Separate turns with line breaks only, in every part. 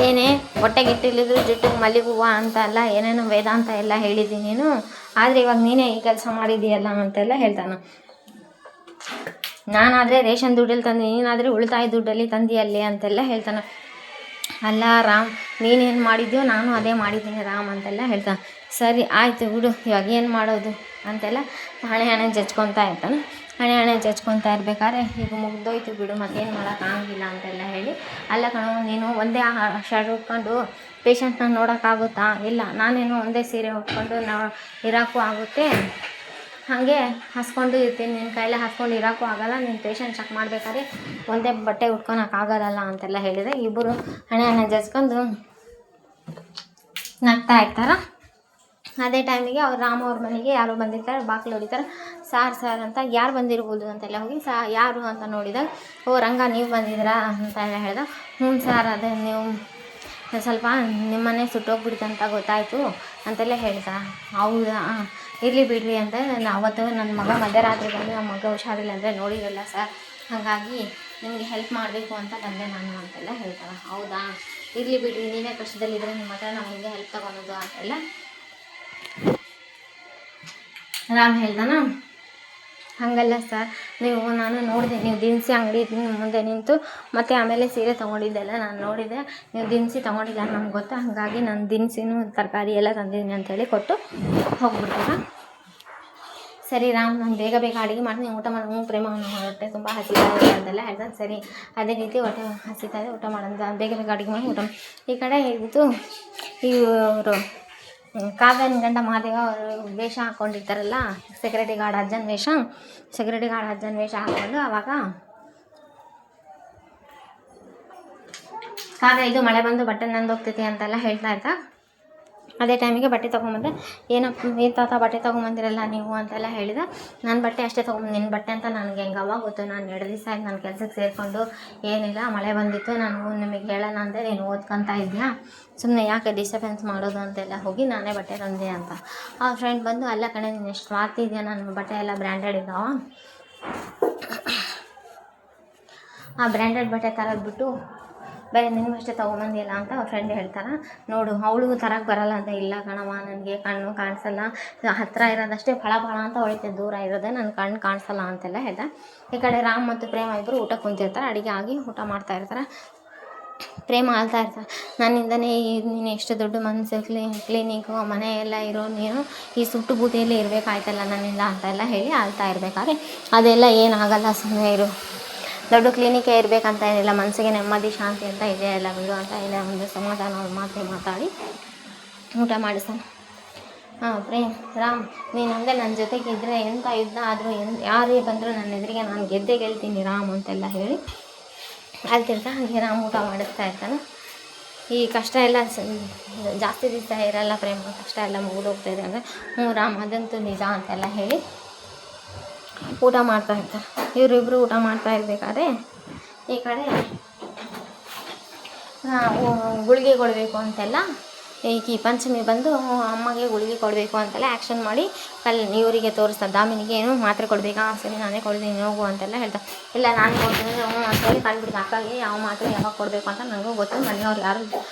ಏನೇ ಹೊಟ್ಟೆಗಿಟ್ಟಿಲ್ಲಿದ್ರು ಜುಟ್ಟಿಗೆ ಮಲ್ಲಿಗೆ ಹೂವು ಅಂತ ಎಲ್ಲ ಏನೇನೋ ವೇದಾಂತ ಎಲ್ಲ ಹೇಳಿದ್ದೀನಿ ನೀನು, ಆದರೆ ಇವಾಗ ನೀನೇ ಈ ಕೆಲಸ ಮಾಡಿದೀಯಲ್ಲ ಅಂತೆಲ್ಲ ಹೇಳ್ತಾನೆ. ನಾನಾದರೆ ರೇಷನ್ ದುಡ್ಡಲ್ಲಿ ತಂದು, ನೀನಾದರೆ ಉಳಿತಾಯ ದುಡ್ಡಲ್ಲಿ ತಂದಿಯಲ್ಲಿ ಅಂತೆಲ್ಲ ಹೇಳ್ತಾನೆ. ಅಲ್ಲ ರಾಮ್, ನೀನೇನು ಮಾಡಿದ್ಯೋ ನಾನು ಅದೇ ಮಾಡಿದ್ದೀನಿ ರಾಮ್ ಅಂತೆಲ್ಲ ಹೇಳ್ತಾನೆ. ಸರಿ ಆಯಿತು ಬಿಡು, ಇವಾಗ ಏನು ಮಾಡೋದು ಅಂತೆಲ್ಲ ಹಣೆ ಜಜ್ಕೊತಾ ಇರ್ತಾನೆ. ಹಣೆ ಜಜ್ಕೊತಾ ಇರ್ಬೇಕಾದ್ರೆ ಈಗ ಮುಗ್ದೋಯ್ತು ಬಿಡು, ಮತ್ತೇನು ಮಾಡೋಕ್ಕಾಗಿಲ್ಲ ಅಂತೆಲ್ಲ ಹೇಳಿ, ಅಲ್ಲ ಕಣೋ ನೀನು ಒಂದೇ ಶರ್ಟ್ ಉಟ್ಕೊಂಡು ಪೇಷಂಟ್ನ ನೋಡೋಕ್ಕಾಗುತ್ತಾ? ಇಲ್ಲ, ನಾನೇನು ಒಂದೇ ಸೀರೆ ಉಟ್ಕೊಂಡು ಇರೋಕ್ಕೂ ಆಗುತ್ತೆ, ಹಾಗೆ ಹಾಸ್ಕೊಂಡು ಇರ್ತೀನಿ, ನಿನ್ನ ಕೈಲೇ ಹಾಸ್ಕೊಂಡು ಇರೋಕ್ಕೂ ಆಗೋಲ್ಲ, ನೀನು ಪೇಷಂಟ್ ಚೆಕ್ ಮಾಡಬೇಕಾದ್ರೆ ಒಂದೇ ಬಟ್ಟೆ ಉಟ್ಕೊಳಕ್ಕಾಗಲ್ಲ ಅಂತೆಲ್ಲ ಹೇಳಿದರೆ ಇಬ್ಬರು ಹಣೆ ಜಜ್ಕೊಂಡು ನಗ್ತಾ ಇರ್ತಾರೆ. ಅದೇ ಟೈಮಿಗೆ ಅವ್ರು ರಾಮ ಅವ್ರ ಮನೆಗೆ ಯಾರೋ ಬಂದಿರ್ತಾರೆ, ಬಾಗಿಲು ಹೊಡಿತಾರೆ. ಸಾರ್ ಅಂತ, ಯಾರು ಬಂದಿರ್ಬೋದು ಅಂತೆಲ್ಲ ಹೋಗಿ ಯಾರು ಅಂತ ನೋಡಿದಾಗ, ಓ ರಂಗ ನೀವು ಬಂದಿದ್ದೀರಾ ಅಂತೆಲ್ಲ ಹೇಳ್ದೆ. ಹ್ಞೂ ಸಾರ್, ಅದೇ ನೀವು ಸ್ವಲ್ಪ ನಿಮ್ಮನೆ ಸುಟ್ಟೋಗ್ಬಿಡ್ತಂತ ಗೊತ್ತಾಯಿತು ಅಂತೆಲ್ಲ ಹೇಳ್ತಾ. ಹೌದಾ, ಇರಲಿ ಬಿಡ್ರಿ ಅಂತ, ಅವತ್ತು ನನ್ನ ಮಗ ಮಧ್ಯರಾತ್ರಿ ಬಂದು ನಮ್ಮ ಮಗ ಹುಷಾರಿಲ್ಲ ಅಂದರೆ ನೋಡಿರಲ್ಲ ಸರ್, ಹಾಗಾಗಿ ನಿಮಗೆ ಹೆಲ್ಪ್ ಮಾಡಬೇಕು ಅಂತ ಬಂದೆ ನಾನು ಅಂತೆಲ್ಲ ಹೇಳ್ತಾರೆ. ಹೌದಾ, ಇರಲಿ ಬಿಡ್ರಿ, ನೀವೇ ಕಷ್ಟದಲ್ಲಿದ್ದರೆ ನಿಮ್ಮ ಹತ್ರ ನಾವು ಹಿಂಗೆ ಹೆಲ್ಪ್ ತೊಗೊಳೋದು ಅಂತೆಲ್ಲ ರಾಮ್ ಹೇಳ್ದಾನ. ಹಾಗಲ್ಲ ಸರ್, ನಾನು ನೋಡಿದೆ, ನೀವು ದಿನಸಿ ಅಂಗಡಿ ಮುಂದೆ ನಿಂತು ಮತ್ತು ಆಮೇಲೆ ಸೀರೆ ತೊಗೊಂಡಿದ್ದೆಲ್ಲ ನಾನು ನೋಡಿದೆ, ನೀವು ದಿನಸಿ ತೊಗೊಂಡಿಲ್ಲ ನಮ್ಗೆ ಗೊತ್ತಾ, ಹಾಗಾಗಿ ನಾನು ದಿನಸಿನೂ ತರಕಾರಿ ಎಲ್ಲ ತಂದಿದ್ದೀನಿ ಅಂತೇಳಿ ಕೊಟ್ಟು ಹೋಗ್ಬಿಡ್ತಾರೆ. ಸರಿ ರಾಮ್, ನಾನು ಬೇಗ ಅಡುಗೆ ಮಾಡಿ ನೀವು ಊಟ ಮಾಡಿ, ಪ್ರೇಮ ಹೊಟ್ಟೆ ತುಂಬ ಹಸಿತಾ ಇದೆ ಅಂತೆಲ್ಲ ಹೇಳ್ತಾನೆ. ಸರಿ, ಅದೇ ರೀತಿ ಹೊಟ್ಟೆ ಹಸಿತಾ ಇದೆ, ಊಟ ಮಾಡೋದು, ಬೇಗ ಅಡುಗೆ ಮಾಡಿ ಊಟ. ಈ ಕಡೆ ಇದು ಇವರು ಕಾವ್ಯನ ಗಂಡ ಮಹಾದೇವ ಅವರು ವೇಷ ಹಾಕ್ಕೊಂಡಿರ್ತಾರಲ್ಲ, ಸೆಕ್ಯೂರಿಟಿ ಗಾರ್ಡ್ ಅಜ್ಜನ ವೇಷ ಹಾಕ್ಕೊಂಡು ಆವಾಗ ಕಾವ್ಯ ಇದು ಮಳೆ ಬಂದು ಬಟ್ಟೆ ನಂದು ಹೋಗ್ತೈತಿ ಅಂತೆಲ್ಲ ಹೇಳ್ತಾ ಇರ್ತಾ. ಅದೇ ಟೈಮಿಗೆ ಬಟ್ಟೆ ತೊಗೊಂಬಂದೆ. ಏನಪ್ಪ ಏನು ತಾತ ಬಟ್ಟೆ ತೊಗೊಂಬಂದಿರಲ್ಲ ನೀವು ಅಂತೆಲ್ಲ ಹೇಳಿದೆ. ನನ್ನ ಬಟ್ಟೆ ಅಷ್ಟೇ ತೊಗೊಂಬಂದು, ನಿನ್ನ ಬಟ್ಟೆ ಅಂತ ನನಗೆ ಹೆಂಗೆ ಅವಾಗ ಗೊತ್ತು, ನಾನು 2 ದಿವಸ ಆಯ್ತು ನನ್ನ ಕೆಲಸಕ್ಕೆ ಸೇರಿಕೊಂಡು, ಏನಿಲ್ಲ ಮಳೆ ಬಂದಿತ್ತು, ನಾನು ನಿಮಗೆ ಹೇಳೋಣ ಅಂದರೆ ನೀನು ಓದ್ಕೊತಾ ಇದೆಯಾ, ಸುಮ್ಮನೆ ಯಾಕೆ ಡಿಸ್ಟರ್ಬೆನ್ಸ್ ಮಾಡೋದು ಅಂತೆಲ್ಲ ಹೋಗಿ ನಾನೇ ಬಟ್ಟೆ ತಂದೆ ಅಂತ. ಆ ಫ್ರೆಂಡ್ ಬಂದು, ಅಲ್ಲ ಕಣೆ ನೀನು ಎಷ್ಟು ಸ್ವಾರ್ಥಿ ಇದೆಯಾ, ನನ್ನ ಬಟ್ಟೆ ಎಲ್ಲ ಬ್ರ್ಯಾಂಡೆಡ್ ಇದ್ದಾವ, ಆ ಬ್ರ್ಯಾಂಡೆಡ್ ಬಟ್ಟೆ ತರೋದ್ಬಿಟ್ಟು ಬೇರೆ ನಿನಗಷ್ಟೇ ತೊಗೊಂಬಂದಿಲ್ಲ ಅಂತ ಅವ್ರ ಫ್ರೆಂಡ್ ಹೇಳ್ತಾರೆ. ನೋಡು, ಅವಳಿಗೂ ತರಕ್ಕೆ ಬರಲ್ಲ ಅಂತ. ಇಲ್ಲ ಕಣವ, ನನಗೆ ಕಣ್ಣು ಕಾಣಿಸಲ್ಲ, ಹತ್ತಿರ ಇರೋದಷ್ಟೇ ಫಳ ಅಂತ ಹೊಳಿತೆ, ದೂರ ಇರೋದೇ ನನ್ನ ಕಣ್ಣು ಕಾಣಿಸಲ್ಲ ಅಂತೆಲ್ಲ ಹೇಳ್ದೆ. ಈ ಕಡೆ ರಾಮ್ ಮತ್ತು ಪ್ರೇಮ ಇಬ್ಬರು ಊಟ ಕುಂತಿರ್ತಾರೆ, ಅಡುಗೆ ಆಗಿ ಊಟ ಮಾಡ್ತಾಯಿರ್ತಾರೆ. ಪ್ರೇಮ ಆಳ್ತಾ ಇರ್ತಾರೆ, ನನ್ನಿಂದನೇ ನೀನು ಎಷ್ಟು ದೊಡ್ಡ ಮನಸ್ಸು, ಕ್ಲಿನಿಕ್ಕು ಮನೆ ಎಲ್ಲ ಇರೋ ನೀನು ಈ ಸುಟ್ಟು ಬೂದಿಯಲ್ಲಿ ಇರಬೇಕಾಯ್ತಲ್ಲ ನನ್ನಿಂದ ಅಂತೆಲ್ಲ ಹೇಳಿ ಆಳ್ತಾ ಇರಬೇಕಾದ್ರೆ, ಅದೆಲ್ಲ ಏನಾಗಲ್ಲ, ಸುಮ್ಮನೆ ಇರು, ದೊಡ್ಡ ಕ್ಲಿನಿಕೇ ಇರಬೇಕಂತ ಏನಿಲ್ಲ, ಮನಸ್ಸಿಗೆ ನೆಮ್ಮದಿ ಶಾಂತಿ ಅಂತ ಇದೆ ಎಲ್ಲ ಬಿಡು ಅಂತ ಇಲ್ಲ, ಒಂದು ಸಮಾಧಾನ ಮಾತಾಡಿ ಊಟ ಮಾಡಿಸ್ತಾನೆ. ರಾಮ್, ನೀನು ಹಂಗೆ ನನ್ನ ಜೊತೆಗೆ ಇದ್ದರೆ ಎಂಥ ಯುದ್ಧ ಆದರೂ ಯಾರೇ ಬಂದರೂ ನನ್ನ ಎದುರಿಗೆ ನಾನು ಗೆಲ್ತೀನಿ ರಾಮ್ ಅಂತೆಲ್ಲ ಹೇಳಿ ಅಲ್ತಿರ್ತಾ. ಹಾಗೆ ರಾಮ್ ಊಟ ಮಾಡಿಸ್ತಾ ಇರ್ತಾನೆ. ಈ ಕಷ್ಟ ಎಲ್ಲ ಜಾಸ್ತಿ ದಿವಸ ಇರಲ್ಲ ಪ್ರೇಮ, ಕಷ್ಟ ಎಲ್ಲ ಮುಗಿದೋಗ್ತಾಯಿದೆ ಅಂದರೆ, ಹ್ಞೂ ರಾಮ್ ಅದಂತೂ ನಿಜ ಅಂತೆಲ್ಲ ಹೇಳಿ ಊಟ ಮಾಡ್ತಾ ಇರ್ತಾರೆ. ಇವರಿಬ್ಬರು ಊಟ ಮಾಡ್ತಾ ಇರಬೇಕಾದ್ರೆ ಈ ಕಡೆ ಗುಳಿಗೆ ಕೊಡಬೇಕು ಅಂತೆಲ್ಲ ಈ ಪಂಚಮಿ ಬಂದು ಅಮ್ಮಗೆ ಗುಳಿಗೆ ಕೊಡಬೇಕು ಅಂತೆಲ್ಲ ಆ್ಯಕ್ಷನ್ ಮಾಡಿ ಇವರಿಗೆ ತೋರಿಸ್ತಾರೆ. ದಾಮಿನಿಗೆ ಏನು ಮಾತ್ರೆ ಕೊಡಬೇಕಾ, ಸರಿ ನಾನೇ ಕೊಡ್ತೀನಿ ಹೋಗು ಅಂತೆಲ್ಲ ಹೇಳ್ತಾರೆ. ಇಲ್ಲ ನಾನು ಕೊಡ್ತೀನಿ ಅಂತೇಳಿ ಕಂಡುಬಿಡ್ತೀನಿ. ಅಕ್ಕಗೆ ಯಾವ ಮಾತ್ರೆ ಯಾವಾಗ ಕೊಡಬೇಕು ಅಂತ ನನಗೂ ಗೊತ್ತು, ಮನೆಯವ್ರು ಯಾರು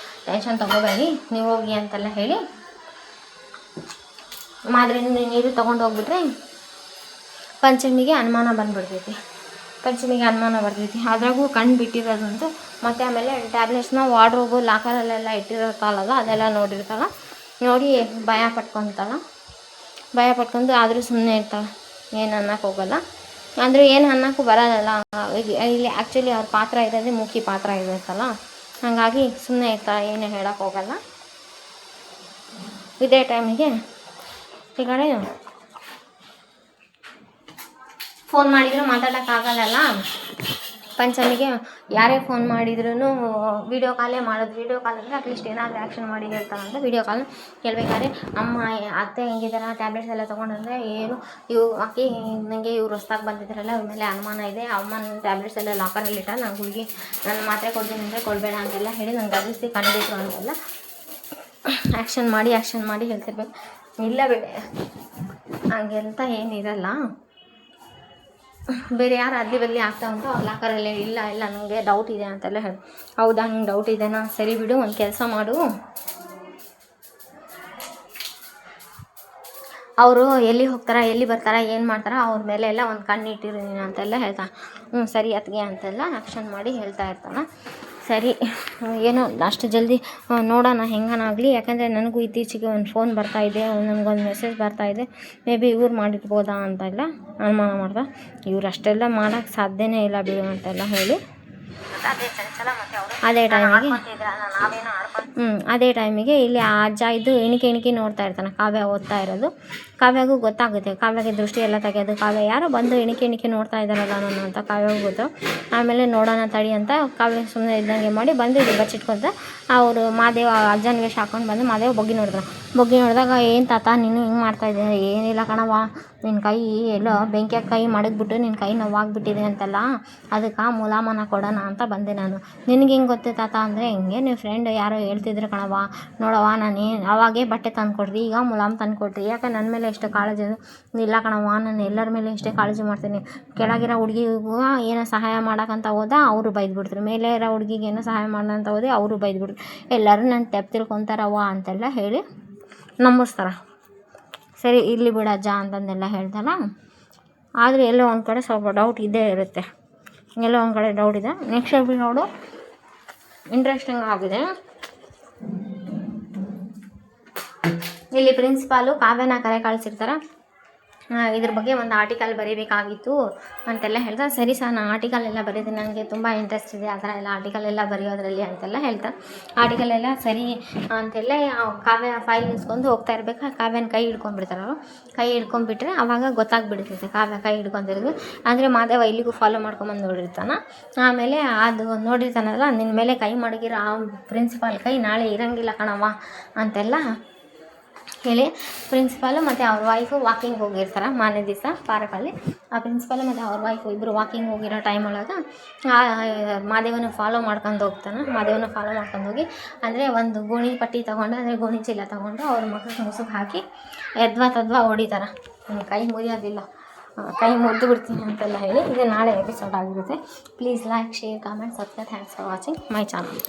ಟೆನ್ಷನ್ ತೊಗೋಬೇಡಿ, ನೀವು ಹೋಗಿ ಅಂತೆಲ್ಲ ಹೇಳಿ ಮಾತ್ರೆ ನೀರು ತೊಗೊಂಡು ಹೋಗ್ಬಿಟ್ರೆ ಪಂಚಮಿಗೆ ಅನುಮಾನ ಬಂದುಬಿಡ್ತೈತಿ. ಅದ್ರಾಗೂ ಕಣ್ಣು ಬಿಟ್ಟಿರೋದಂತೂ. ಮತ್ತು ಆಮೇಲೆ ಟ್ಯಾಬ್ಲೆಟ್ಸ್ನ ವಾರ್ಡ್ರೋಬು ಲಾಕರಲ್ಲೆಲ್ಲ ಇಟ್ಟಿರ್ತಾಳಲ್ಲ, ಅದೆಲ್ಲ ನೋಡಿರ್ತಾಳೆ. ನೋಡಿ ಭಯ ಪಟ್ಕೊಂಡು ಆದರೂ ಸುಮ್ಮನೆ ಇರ್ತಾಳೆ, ಏನು ಅನ್ನಕ್ಕೆ ಹೋಗಲ್ಲ. ಅಂದರೆ ಏನು ಅನ್ನೋಕ್ಕೂ ಬರೋಲ್ಲ. ಇಲ್ಲಿ ಆ್ಯಕ್ಚುಲಿ ಅವ್ರ ಪಾತ್ರ ಇರೋದೇ ಮುಖ್ಯ ಪಾತ್ರ ಇರುತ್ತಲ್ಲ, ಹಾಗಾಗಿ ಸುಮ್ಮನೆ ಇರ್ತಾಳೆ, ಏನು ಹೇಳೋಕ್ಕೆ ಹೋಗಲ್ಲ. ಇದೇ ಟೈಮಿಗೆ ಈ ಕಡೆ ಫೋನ್ ಮಾಡಿದರೂ ಮಾತಾಡೋಕ್ಕಾಗಲ್ಲ ಪಂಚಮಿಗೆ. ಯಾರೇ ಫೋನ್ ಮಾಡಿದ್ರೂ ವೀಡಿಯೋ ಕಾಲೇ ಮಾಡೋದು. ವೀಡಿಯೋ ಕಾಲ್ ಅಂದರೆ ಅಟ್ಲೀಸ್ಟ್ ಏನಾದರೂ ಆ್ಯಕ್ಷನ್ ಮಾಡಿ ಹೇಳ್ತಾರಂತ ವೀಡಿಯೋ ಕಾಲ್ ಕೇಳಬೇಕಾದ್ರೆ, ಅಮ್ಮ ಅತ್ತೆ ಹೆಂಗಿದಾರ, ಟ್ಯಾಬ್ಲೆಟ್ಸ್ ಎಲ್ಲ ತೊಗೊಂಡ್ರೆ ಏನು ಆಕೆ ನನಗೆ ಇವ್ರು ಹೊಸ್ದಾಗಿ ಬಂದಿದ್ದಾರಲ್ಲ ಅವ್ರ ಮೇಲೆ ಅನುಮಾನ ಇದೆ, ಅಮ್ಮನ ಟ್ಯಾಬ್ಲೆಟ್ಸ್ ಎಲ್ಲ ಲಾಕರಲ್ಲಿ ಇಟ್ಟ, ನಾನು ಹುಡುಗಿ ನನ್ನ ಮಾತ್ರೆ ಕೊಡ್ತೀನಿ ಅಂದರೆ ಕೊಡಬೇಡ ಅಂತೆಲ್ಲ ಹೇಳಿ ನಂಗೆ ಗದಿಸಿ ಕಂಡುಬಿಟ್ರು ಅಂತೆಲ್ಲ ಆ್ಯಕ್ಷನ್ ಮಾಡಿ ಹೇಳ್ತಿರ್ಬೇಕು. ಇಲ್ಲ ಬಿಡೆ ಹಂಗೆ ಅಂತ ಏನಿರಲ್ಲ. ಬೇರೆ ಯಾರು ಅಲ್ಲಿ ಬದಲಿ ಆಗ್ತಾ ಉಂಟು ಅವ್ರು ಲಾಕರಲ್ಲಿ ಇಲ್ಲ ನನಗೆ ಡೌಟ್ ಇದೆ ಅಂತೆಲ್ಲ ಹೇಳಿ. ಹೌದಾ ನಿಂಗೆ ಡೌಟ್ ಇದೆನಾ, ಸರಿ ಬಿಡು, ಒಂದು ಕೆಲಸ ಮಾಡು, ಅವರು ಎಲ್ಲಿ ಹೋಗ್ತಾರೆ ಎಲ್ಲಿ ಬರ್ತಾರೆ ಏನು ಮಾಡ್ತಾರೆ ಅವ್ರ ಮೇಲೆ ಎಲ್ಲ ಒಂದು ಕಣ್ಣು ಇಟ್ಟಿರು ನೀನು ಅಂತೆಲ್ಲ ಹೇಳ್ತಾನೆ. ಸರಿ ಅತ್ತಿಗೆ ಅಂತೆಲ್ಲ ಆ್ಯಕ್ಷನ್ ಮಾಡಿ ಹೇಳ್ತಾ ಇರ್ತಾನೆ. ಸರಿ ಏನೋ ಅಷ್ಟು ಜಲ್ದಿ ನೋಡೋಣ ಹೆಂಗನಾಗಲಿ, ಯಾಕಂದರೆ ನನಗೂ ಇತ್ತೀಚೆಗೆ ಒಂದು ಫೋನ್ ಬರ್ತಾಯಿದೆ, ನನಗೊಂದು ಮೆಸೇಜ್ ಬರ್ತಾಯಿದೆ, ಮೇ ಬಿ ಇವ್ರು ಮಾಡಿರ್ಬೋದಾ ಅಂತೆಲ್ಲ ಅನುಮಾನ ಮಾಡ್ದೆ. ಇವ್ರು ಅಷ್ಟೆಲ್ಲ ಮಾಡೋಕ್ಕೆ ಸಾಧ್ಯನೇ ಇಲ್ಲ ಬಿಡು ಅಂತೆಲ್ಲ ಹೇಳಿ ಅದೇ ಟೈಮಿಗೆ ಇಲ್ಲಿ ಆ ಅಜ್ಜ ಇದ್ದು ಎಣಿಕೆ ನೋಡ್ತಾ ಇರ್ತಾನೆ. ಕಾವ್ಯ ಓದ್ತಾ ಇರೋದು, ಕಾವ್ಯಾಗೂ ಗೊತ್ತಾಗುತ್ತೆ, ಕಾವ್ಯಗೆ ದೃಷ್ಟಿ ಎಲ್ಲ ತೆಗೆಯೋದು, ಕಾವ್ಯ ಯಾರೋ ಬಂದು ಎಣಿಕೆ ನೋಡ್ತಾ ಇದ್ದಾರಲ್ಲ ನಾನು ಅಂತ ಕಾವ್ಯಾಗೂ ಗೊತ್ತು. ಆಮೇಲೆ ನೋಡೋಣ ತಡಿ ಅಂತ ಕಾವ್ಯ ಸುಮ್ಮನೆ ಇದ್ದಂಗೆ ಮಾಡಿ ಬಂದು ಇದು ಬಚ್ಚಿಟ್ಕೊಂತ ಅವರು ಮಾದೇವ ಅಜ್ಜನ ವೇಷ ಹಾಕೊಂಡು ಬಂದು ಮಾದೇವ ಬಗ್ಗಿ ನೋಡಿದಾಗ ಏನು ತಾತ ನೀನು ಹಿಂಗೆ ಮಾಡ್ತಾಯಿದ್ದೆ, ಏನಿಲ್ಲ ಕಣವ, ನಿನ್ನ ಕೈ ಎಲ್ಲೋ ಬೆಂಕಿಯಾಗ ಕೈ ಮಡಗ್ಬಿಟ್ಟು ನಿನ್ನ ಕೈ ನೋವಾಗ್ಬಿಟ್ಟಿದೆ ಅಂತೆಲ್ಲ, ಅದಕ್ಕೆ ಮುಲಾಮನ ಕೊಡೋಣ ಅಂತ ಬಂದೆ ನಾನು. ನಿನಗೆ ಹಿಂಗೆ ಗೊತ್ತು ತಾತ ಅಂದರೆ, ಹಿಂಗೆ ನೀವು ಫ್ರೆಂಡ್ ಯಾರೋ ಹೇಳ್ತಿದ್ರು ಕಣವ, ನೋಡವ ನಾನು ಅವಾಗೇ ಬಟ್ಟೆ ತಂದು ಕೊಡ್ರಿ, ಈಗ ಮುಲಾಮ್ ತಂದು ಕೊಡ್ರಿ, ಯಾಕೆ ನನ್ನ ಮೇಲೆ ಎಷ್ಟು ಕಾಳಜಿ ಇಲ್ಲ ಕಣವ, ನಾನು ಎಲ್ಲರ ಮೇಲೆ ಇಷ್ಟೇ ಕಾಳಜಿ ಮಾಡ್ತೀನಿ. ಕೆಳಗಿರೋ ಹುಡುಗಿಗೂ ಏನೋ ಸಹಾಯ ಮಾಡೋಕ್ಕಂತ ಹೋದ ಅವರು ಬೈದ್ಬಿಡ್ತಾರೆ, ಮೇಲೆ ಇರೋ ಹುಡುಗಿಗೆ ಏನೋ ಸಹಾಯ ಮಾಡೋಣ ಅಂತ ಹೋದೆ ಅವರು ಬೈದ್ಬಿಡ್ತಾರೆ, ಎಲ್ಲರೂ ನನ್ನ ತೆಪ್ಪು ತಿಳ್ಕೊತಾರವ್ವ ಅಂತೆಲ್ಲ ಹೇಳಿ ನಂಬಿಸ್ತಾರೆ. ಸರಿ ಇರಲಿ ಬಿಡಜ್ಜ ಅಂತಂದೆಲ್ಲ ಹೇಳ್ದಲ್ಲ. ಆದರೆ ಎಲ್ಲೋ ಒಂದು ಕಡೆ ಸ್ವಲ್ಪ ಡೌಟ್ ಇದ್ದೇ ಇರುತ್ತೆ, ಎಲ್ಲೋ ಒಂದು ಕಡೆ ಡೌಟ್ ಇದೆ. ನೆಕ್ಸ್ಟ್ ಎಪಿಸೋಡು ಇಂಟ್ರೆಸ್ಟಿಂಗ್ ಆಗಿದೆ. ಇಲ್ಲಿ ಪ್ರಿನ್ಸಿಪಾಲು ಕಾವ್ಯನ ಕರೆ ಕಳಿಸಿರ್ತಾರೆ, ಇದ್ರ ಬಗ್ಗೆ ಒಂದು ಆರ್ಟಿಕಲ್ ಬರೀಬೇಕಾಗಿತ್ತು ಅಂತೆಲ್ಲ ಹೇಳ್ತಾರೆ. ಸರಿ ಸರ್ ನಾನು ಆರ್ಟಿಕಲ್ ಎಲ್ಲ ಬರೀತೀನಿ, ನನಗೆ ತುಂಬ ಇಂಟ್ರೆಸ್ಟ್ ಇದೆ ಆ ಥರ ಎಲ್ಲ ಆರ್ಟಿಕಲ್ ಎಲ್ಲ ಬರೆಯೋದ್ರಲ್ಲಿ ಅಂತೆಲ್ಲ ಹೇಳ್ತಾರೆ. ಆರ್ಟಿಕಲ್ ಎಲ್ಲ ಸರಿ ಅಂತೆಲ್ಲ ಕಾವ್ಯ ಫೈಲ್ ಇಸ್ಕೊಂಡು ಹೋಗ್ತಾ ಇರ್ಬೇಕು, ಕಾವ್ಯನ ಕೈ ಹಿಡ್ಕೊಂಡ್ಬಿಡ್ತಾರೆ ಅವರು. ಕೈ ಹಿಡ್ಕೊಂಡ್ಬಿಟ್ರೆ ಆವಾಗ ಗೊತ್ತಾಗ್ಬಿಡ್ತೈತೆ ಕಾವ್ಯ ಕೈ ಹಿಡ್ಕೊಂಡಿರೋದು. ಅಂದರೆ ಮಾದೇವ ಇಲ್ಲಿಗೂ ಫಾಲೋ ಮಾಡ್ಕೊಂಬಂದು ನೋಡಿರ್ತಾನೆ. ಆಮೇಲೆ ಅದು ನೋಡಿರ್ತಾನಲ್ಲ, ನಿನ್ನ ಮೇಲೆ ಕೈ ಮಡಗಿರೋ ಆ ಪ್ರಿನ್ಸಿಪಾಲ್ ಕೈ ನಾಳೆ ಇರೋಂಗಿಲ್ಲ ಕಣವ್ವ ಅಂತೆಲ್ಲ ಹೇಳಿ ಪ್ರಿನ್ಸಿಪಾಲು ಮತ್ತು ಅವ್ರ ವೈಫು ವಾಕಿಂಗ್ ಹೋಗಿರ್ತಾರೆ ಮಾರನೇ ದಿವಸ ಪಾರ್ಕಲ್ಲಿ. ಆ ಪ್ರಿನ್ಸಿಪಾಲು ಮತ್ತು ಅವ್ರ ವೈಫು ಇಬ್ಬರು ವಾಕಿಂಗ್ ಹೋಗಿರೋ ಟೈಮ್ ಒಳಗೆ ಮಾದೇವನ ಫಾಲೋ ಮಾಡ್ಕೊಂಡು ಹೋಗ್ತಾನೆ. ಮಾದೇವನ ಫಾಲೋ ಮಾಡ್ಕೊಂಡು ಹೋಗಿ ಅಂದರೆ ಒಂದು ಗೋಣಿ ಪಟ್ಟಿ ತೊಗೊಂಡು, ಅಂದರೆ ಗೋಣಿ ಚೀಲ ತೊಗೊಂಡು ಅವ್ರ ಮಕ್ಕಳಿಗೆ ಮುಸುಕು ಹಾಕಿ ತದ್ವಾ ಹೊಡಿತಾರೆ. ಕೈ ಮುರಿಯೋದಿಲ್ಲ, ಕೈ ಮುರಿದು ಬಿಡ್ತೀನಿ ಅಂತೆಲ್ಲ ಹೇಳಿ. ಇದು ನಾಳೆ ಎಪಿಸೋಡ್ ಆಗಿರುತ್ತೆ. Please like, share, comment, subscribe. Thanks for watching my channel.